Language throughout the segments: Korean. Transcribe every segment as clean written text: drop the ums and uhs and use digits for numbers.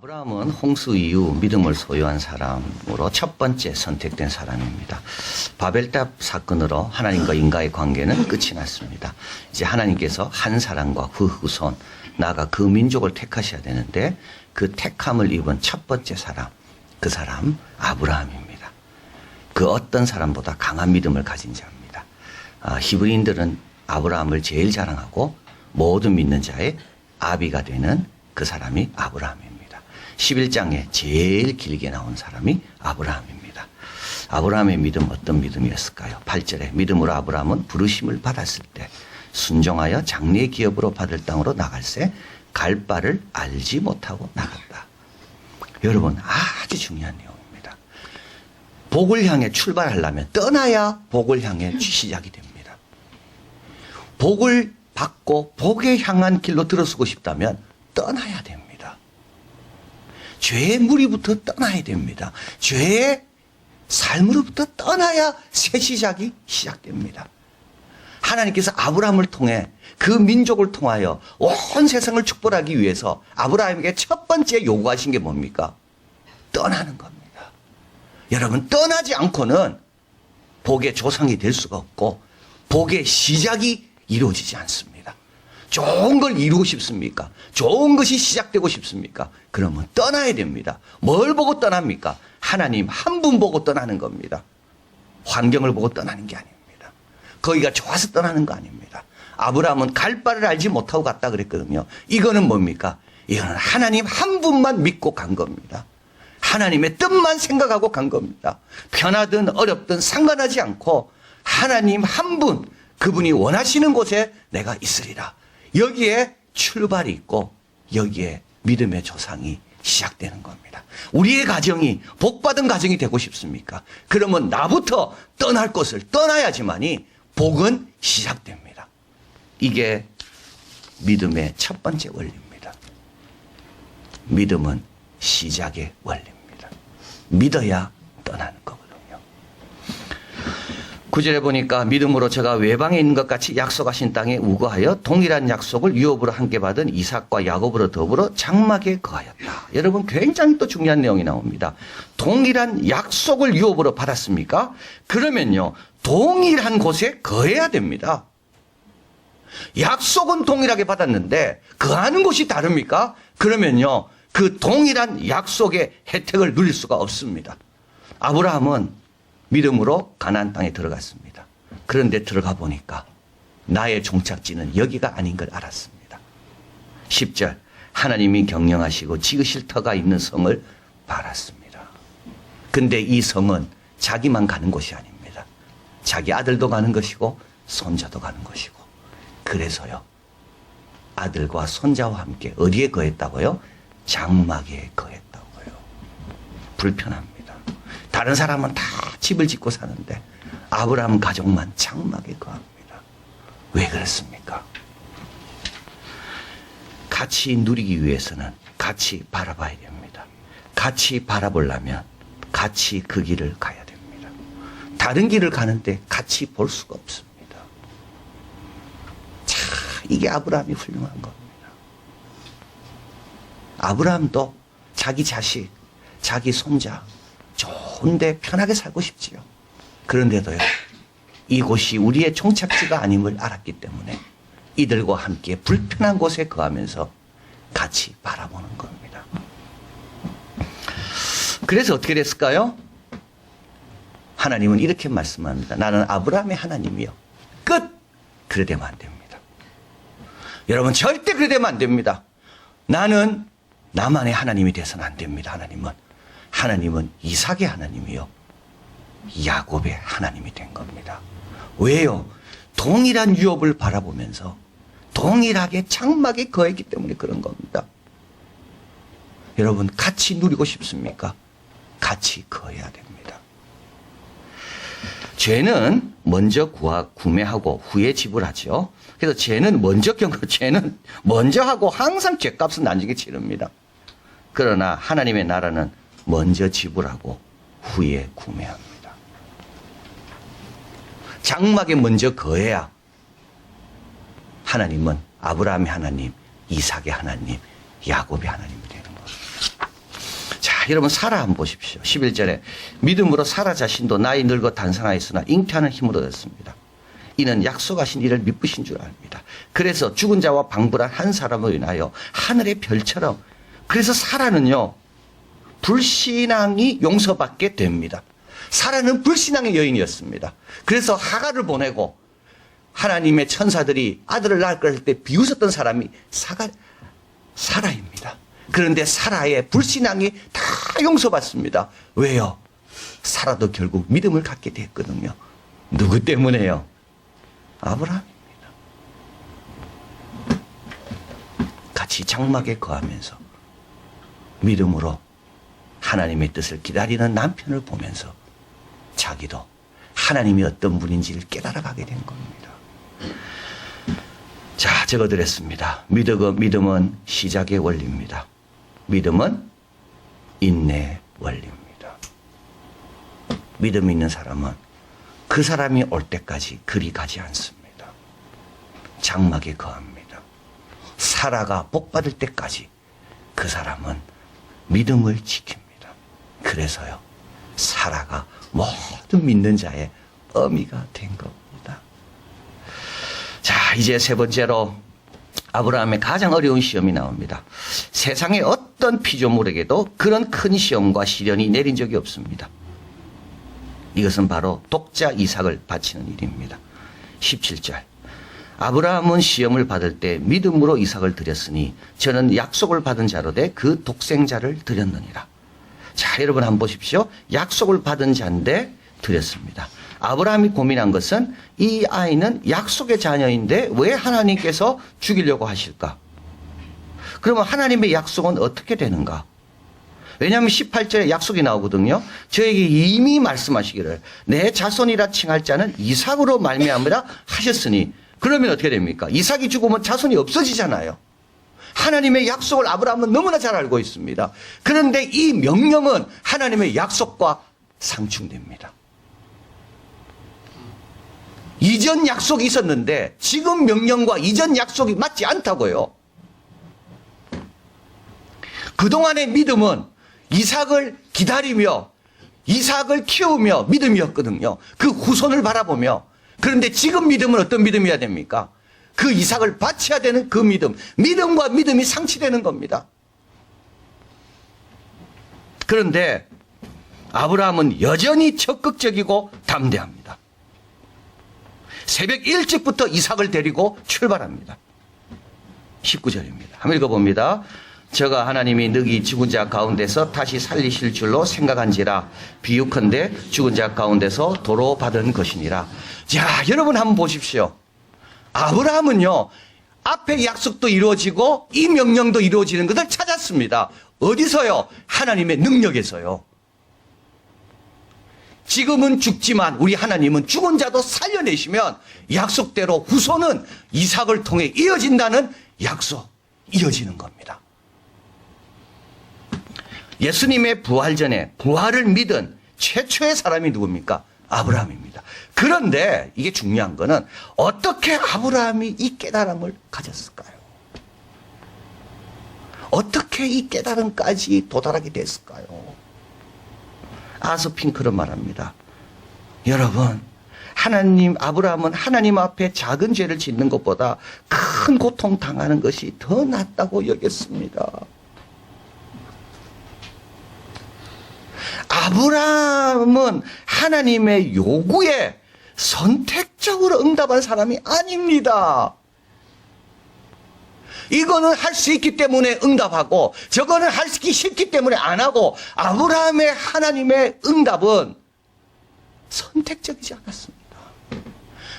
아브라함은 홍수 이후 믿음을 소유한 사람으로 첫 번째 선택된 사람입니다. 바벨탑 사건으로 하나님과 인간의 관계는 끝이 났습니다. 이제 하나님께서 한 사람과 그 후손, 나아가 그 민족을 택하셔야 되는데 그 택함을 입은 첫 번째 사람, 그 사람 아브라함입니다. 그 어떤 사람보다 강한 믿음을 가진 자입니다. 히브리인들은 아브라함을 제일 자랑하고 모든 믿는 자의 아비가 되는 그 사람이 아브라함입니다. 11장에 제일 길게 나온 사람이 아브라함입니다. 아브라함의 믿음 어떤 믿음이었을까요? 8절에 믿음으로 아브라함은 부르심을 받았을 때 순종하여 장래의 기업으로 받을 땅으로 나갈새 갈 바를 알지 못하고 나갔다. 여러분 아주 중요한 내용입니다. 복을 향해 출발하려면 떠나야 복을 향해 시작이 됩니다. 복을 받고 복에 향한 길로 들어서고 싶다면 떠나야 됩니다. 죄의 무리부터 떠나야 됩니다. 죄의 삶으로부터 떠나야 새 시작이 시작됩니다. 하나님께서 아브라함을 통해 그 민족을 통하여 온 세상을 축복하기 위해서 아브라함에게 첫 번째 요구하신 게 뭡니까? 떠나는 겁니다. 여러분 떠나지 않고는 복의 조상이 될 수가 없고 복의 시작이 이루어지지 않습니다. 좋은 걸 이루고 싶습니까? 좋은 것이 시작되고 싶습니까? 그러면 떠나야 됩니다. 뭘 보고 떠납니까? 하나님 한 분 보고 떠나는 겁니다. 환경을 보고 떠나는 게 아닙니다. 거기가 좋아서 떠나는 거 아닙니다. 아브라함은 갈 바를 알지 못하고 갔다 그랬거든요. 이거는 뭡니까? 이거는 하나님 한 분만 믿고 간 겁니다. 하나님의 뜻만 생각하고 간 겁니다. 편하든 어렵든 상관하지 않고 하나님 한 분, 그분이 원하시는 곳에 내가 있으리라. 여기에 출발이 있고 여기에 믿음의 조상이 시작되는 겁니다. 우리의 가정이 복받은 가정이 되고 싶습니까? 그러면 나부터 떠날 것을 떠나야지만이 복은 시작됩니다. 이게 믿음의 첫 번째 원리입니다. 믿음은 시작의 원리입니다. 믿어야 떠나는 거거든요. 9절에 보니까 믿음으로 저가 외방에 있는 것 같이 약속하신 땅에 우거하여 동일한 약속을 유업으로 함께 받은 이삭과 야곱으로 더불어 장막에 거하였다. 여러분 굉장히 또 중요한 내용이 나옵니다. 동일한 약속을 유업으로 받았습니까? 그러면요 동일한 곳에 거해야 됩니다. 약속은 동일하게 받았는데 거하는 곳이 다릅니까? 그러면요 그 동일한 약속의 혜택을 누릴 수가 없습니다. 아브라함은 믿음으로 가나안 땅에 들어갔습니다. 그런데 들어가 보니까 나의 종착지는 여기가 아닌 걸 알았습니다. 10절 하나님이 경영하시고 지으실 터가 있는 성을 바랐습니다. 근데 이 성은 자기만 가는 곳이 아닙니다. 자기 아들도 가는 것이고 손자도 가는 것이고 그래서요 아들과 손자와 함께 어디에 거했다고요? 장막에 거했다고요. 불편합니다. 다른 사람은 다 집을 짓고 사는데 아브라함 가족만 장막에 거합니다. 왜 그렇습니까? 같이 누리기 위해서는 같이 바라봐야 됩니다. 같이 바라보려면 같이 그 길을 가야 됩니다. 다른 길을 가는데 같이 볼 수가 없습니다. 자, 이게 아브라함이 훌륭한 겁니다. 아브라함도 자기 자식, 자기 손자 좋은데 편하게 살고 싶지요. 그런데도요 이곳이 우리의 종착지가 아님을 알았기 때문에 이들과 함께 불편한 곳에 거하면서 같이 바라보는 겁니다. 그래서 어떻게 됐을까요? 하나님은 이렇게 말씀합니다. 나는 아브라함의 하나님이요 끝! 그래 되면 안 됩니다. 여러분 절대 그래 되면 안 됩니다. 나는 나만의 하나님이 돼서는 안 됩니다. 하나님은 이삭의 하나님이요 야곱의 하나님이 된 겁니다. 왜요? 동일한 유업을 바라보면서 동일하게 장막에 거했기 때문에 그런 겁니다. 여러분 같이 누리고 싶습니까? 같이 거해야 됩니다. 죄는 먼저 구매하고 후에 지불하죠. 그래서 죄는 먼저 하고 항상 죄값은 나중에 치릅니다. 그러나 하나님의 나라는 먼저 지불하고 후에 구매합니다. 장막에 먼저 거해야 하나님은 아브라함의 하나님, 이삭의 하나님, 야곱의 하나님이 되는 겁니다. 여러분 사라 한번 보십시오. 11절에 믿음으로 사라 자신도 나이 늙어 단상하였으나 잉태하는 힘을 얻었습니다. 이는 약속하신 이를 미쁘신 줄 압니다. 그래서 죽은 자와 방불한 한 사람으로 인하여 하늘의 별처럼, 그래서 사라는요 불신앙이 용서받게 됩니다. 사라는 불신앙의 여인이었습니다. 그래서 하갈을 보내고 하나님의 천사들이 아들을 낳을 걸 할 때 비웃었던 사람이 사라입니다. 그런데 사라의 불신앙이 다 용서받습니다. 왜요? 사라도 결국 믿음을 갖게 됐거든요. 누구 때문에요? 아브라함입니다. 같이 장막에 거하면서 믿음으로 하나님의 뜻을 기다리는 남편을 보면서 자기도 하나님이 어떤 분인지를 깨달아가게 된 겁니다. 자, 적어드렸습니다. 믿음은 시작의 원리입니다. 믿음은 인내의 원리입니다. 믿음 있는 사람은 그 사람이 올 때까지 그리 가지 않습니다. 장막에 거합니다. 사라가 복받을 때까지 그 사람은 믿음을 지킵니다. 그래서요, 사라가 모든 믿는 자의 어미가 된 겁니다. 자, 이제 세 번째로 아브라함의 가장 어려운 시험이 나옵니다. 세상의 어떤 피조물에게도 그런 큰 시험과 시련이 내린 적이 없습니다. 이것은 바로 독자 이삭을 바치는 일입니다. 17절. 아브라함은 시험을 받을 때 믿음으로 이삭을 드렸으니 저는 약속을 받은 자로 돼 그 독생자를 드렸느니라. 자, 여러분 한번 보십시오. 약속을 받은 자인데 드렸습니다. 아브라함이 고민한 것은 이 아이는 약속의 자녀인데 왜 하나님께서 죽이려고 하실까? 그러면 하나님의 약속은 어떻게 되는가? 왜냐하면 18절에 약속이 나오거든요. 저에게 이미 말씀하시기를 내 자손이라 칭할 자는 이삭으로 말미암으라 하셨으니, 그러면 어떻게 됩니까? 이삭이 죽으면 자손이 없어지잖아요. 하나님의 약속을 아브라함은 너무나 잘 알고 있습니다. 그런데 이 명령은 하나님의 약속과 상충됩니다. 이전 약속이 있었는데 지금 명령과 이전 약속이 맞지 않다고요. 그동안의 믿음은 이삭을 기다리며 이삭을 키우며 믿음이었거든요. 그 후손을 바라보며. 그런데 지금 믿음은 어떤 믿음이어야 됩니까? 그 이삭을 바쳐야 되는 그 믿음. 믿음과 믿음이 상치되는 겁니다. 그런데 아브라함은 여전히 적극적이고 담대합니다. 새벽 일찍부터 이삭을 데리고 출발합니다. 19절입니다. 한번 읽어봅니다. 저가 하나님이 너희 죽은 자 가운데서 다시 살리실 줄로 생각한지라 비유컨대 죽은 자 가운데서 도로 받은 것이니라. 자, 여러분 한번 보십시오. 아브라함은요, 앞에 약속도 이루어지고 이 명령도 이루어지는 것을 찾았습니다. 어디서요? 하나님의 능력에서요. 지금은 죽지만 우리 하나님은 죽은 자도 살려내시면 약속대로 후손은 이삭을 통해 이어진다는 약속, 이어지는 겁니다. 예수님의 부활 전에 부활을 믿은 최초의 사람이 누굽니까? 아브라함입니다. 그런데 이게 중요한 거는 어떻게 아브라함이 이 깨달음을 가졌을까요? 어떻게 이 깨달음까지 도달하게 됐을까요? 아서 핑크는 말합니다. 여러분, 아브라함은 하나님 앞에 작은 죄를 짓는 것보다 큰 고통 당하는 것이 더 낫다고 여겼습니다. 아브라함은 하나님의 요구에 선택적으로 응답한 사람이 아닙니다. 이거는 할 수 있기 때문에 응답하고 저거는 하기 싫기 때문에 안 하고, 아브라함의 하나님의 응답은 선택적이지 않았습니다.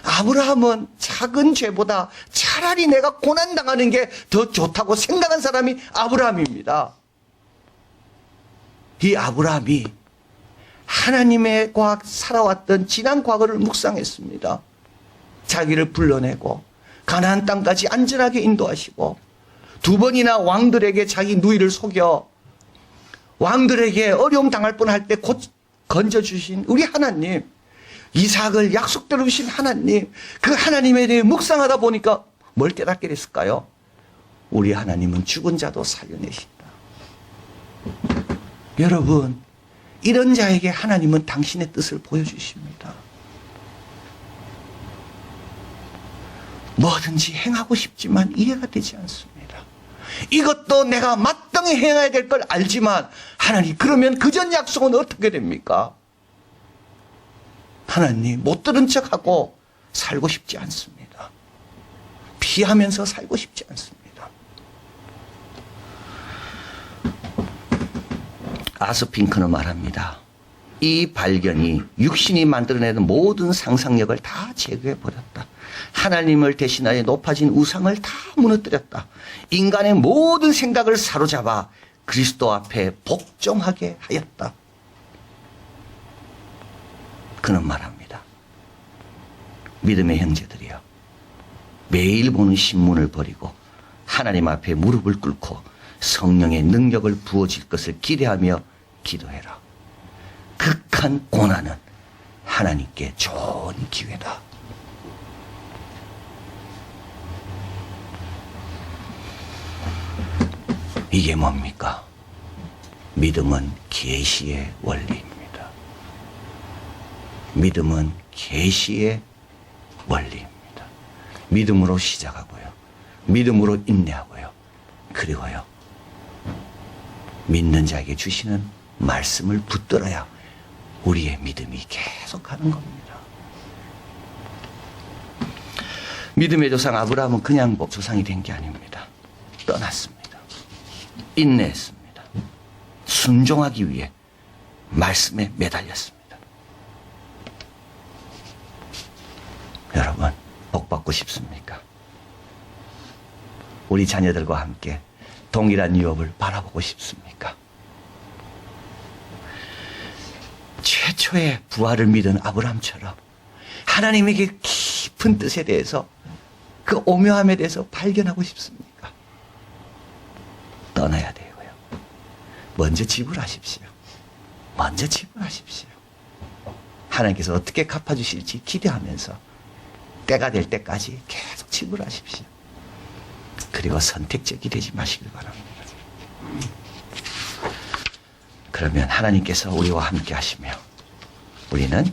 아브라함은 작은 죄보다 차라리 내가 고난당하는 게 더 좋다고 생각한 사람이 아브라함입니다. 이 아브라함이 하나님과 살아왔던 지난 과거를 묵상했습니다. 자기를 불러내고 가나안 땅까지 안전하게 인도하시고 두 번이나 왕들에게 자기 누이를 속여 왕들에게 어려움 당할 뻔할 때 곧 건져주신 우리 하나님, 이삭을 약속대로 주신 하나님, 그 하나님에 대해 묵상하다 보니까 뭘 깨닫게 됐을까요? 우리 하나님은 죽은 자도 살려내신다. 여러분, 이런 자에게 하나님은 당신의 뜻을 보여주십니다. 뭐든지 행하고 싶지만 이해가 되지 않습니다. 이것도 내가 마땅히 행해야 될 걸 알지만 하나님, 그러면 그 전 약속은 어떻게 됩니까? 하나님, 못 들은 척하고 살고 싶지 않습니다. 피하면서 살고 싶지 않습니다. 아스핑크는 말합니다. 이 발견이 육신이 만들어내는 모든 상상력을 다 제거해버렸다. 하나님을 대신하여 높아진 우상을 다 무너뜨렸다. 인간의 모든 생각을 사로잡아 그리스도 앞에 복종하게 하였다. 그는 말합니다. 믿음의 형제들이여, 매일 보는 신문을 버리고 하나님 앞에 무릎을 꿇고 성령의 능력을 부어질 것을 기대하며 기도해라. 극한 고난은 하나님께 좋은 기회다. 이게 뭡니까? 믿음은 계시의 원리입니다. 믿음은 계시의 원리입니다. 믿음으로 시작하고요. 믿음으로 인내하고요. 그리고요, 믿는 자에게 주시는 말씀을 붙들어야 우리의 믿음이 계속 가는 겁니다. 믿음의 조상 아브라함은 그냥 조상이 된 게 아닙니다. 떠났습니다. 인내했습니다. 순종하기 위해 말씀에 매달렸습니다. 여러분, 복 받고 싶습니까? 우리 자녀들과 함께 동일한 유업을 바라보고 싶습니까? 최초의 부활을 믿은 아브라함처럼 하나님에게 깊은 뜻에 대해서, 그 오묘함에 대해서 발견하고 싶습니까? 떠나야 되고요. 먼저 지불하십시오. 먼저 지불하십시오. 하나님께서 어떻게 갚아주실지 기대하면서 때가 될 때까지 계속 지불하십시오. 그리고 선택적이 되지 마시길 바랍니다. 그러면 하나님께서 우리와 함께 하시며 우리는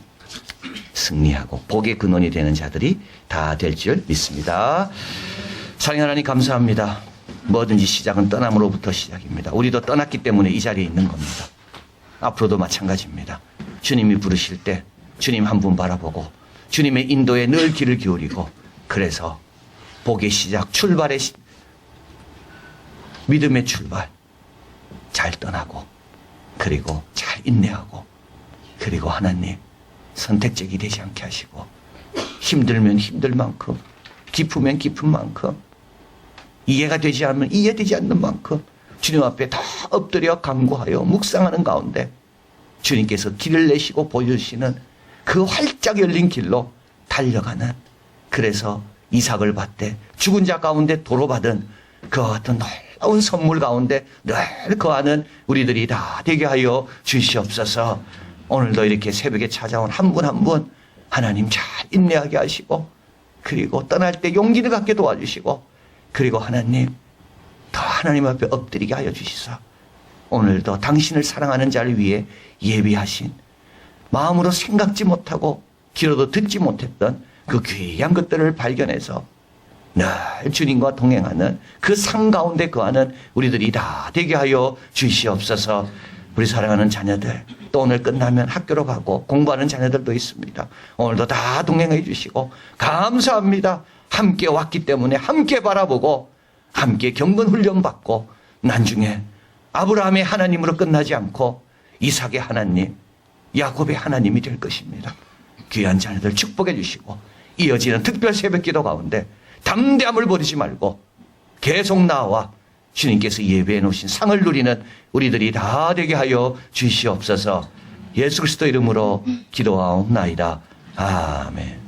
승리하고 복의 근원이 되는 자들이 다 될 줄 믿습니다. 사랑하는 하나님, 감사합니다. 뭐든지 시작은 떠남으로부터 시작입니다. 우리도 떠났기 때문에 이 자리에 있는 겁니다. 앞으로도 마찬가지입니다. 주님이 부르실 때 주님 한 분 바라보고 주님의 인도에 늘 귀를 기울이고, 그래서 복의 시작, 출발의 믿음의 출발 잘 떠나고, 그리고 잘 인내하고, 그리고 하나님 선택적이 되지 않게 하시고, 힘들면 힘들 만큼, 기쁘면 기쁜 만큼, 이해가 되지 않으면 이해되지 않는 만큼 주님 앞에 다 엎드려 간구하여 묵상하는 가운데 주님께서 길을 내시고 보여주시는 그 활짝 열린 길로 달려가는, 그래서 이삭을 받되 죽은 자 가운데 도로받은 그 어떤 놀라운 선물 가운데 늘 거하는 우리들이 다 되게 하여 주시옵소서. 오늘도 이렇게 새벽에 찾아온 한 분 한 분 하나님 잘 인내하게 하시고, 그리고 떠날 때 용기를 갖게 도와주시고, 그리고 하나님 더 하나님 앞에 엎드리게 하여 주시사 오늘도 당신을 사랑하는 자를 위해 예비하신, 마음으로 생각지 못하고 귀로도 듣지 못했던 그 귀한 것들을 발견해서 늘 주님과 동행하는 그 상 가운데 거하는 우리들이 다 되게 하여 주시옵소서. 우리 사랑하는 자녀들, 또 오늘 끝나면 학교로 가고 공부하는 자녀들도 있습니다. 오늘도 다 동행해 주시고 감사합니다. 함께 왔기 때문에 함께 바라보고 함께 경건 훈련 받고, 나중에 아브라함의 하나님으로 끝나지 않고 이삭의 하나님, 야곱의 하나님이 될 것입니다. 귀한 자녀들 축복해 주시고, 이어지는 특별 새벽기도 가운데 담대함을 버리지 말고 계속 나와 주님께서 예배해 놓으신 상을 누리는 우리들이 다 되게 하여 주시옵소서. 예수 그리스도 이름으로 기도하옵나이다. 아멘.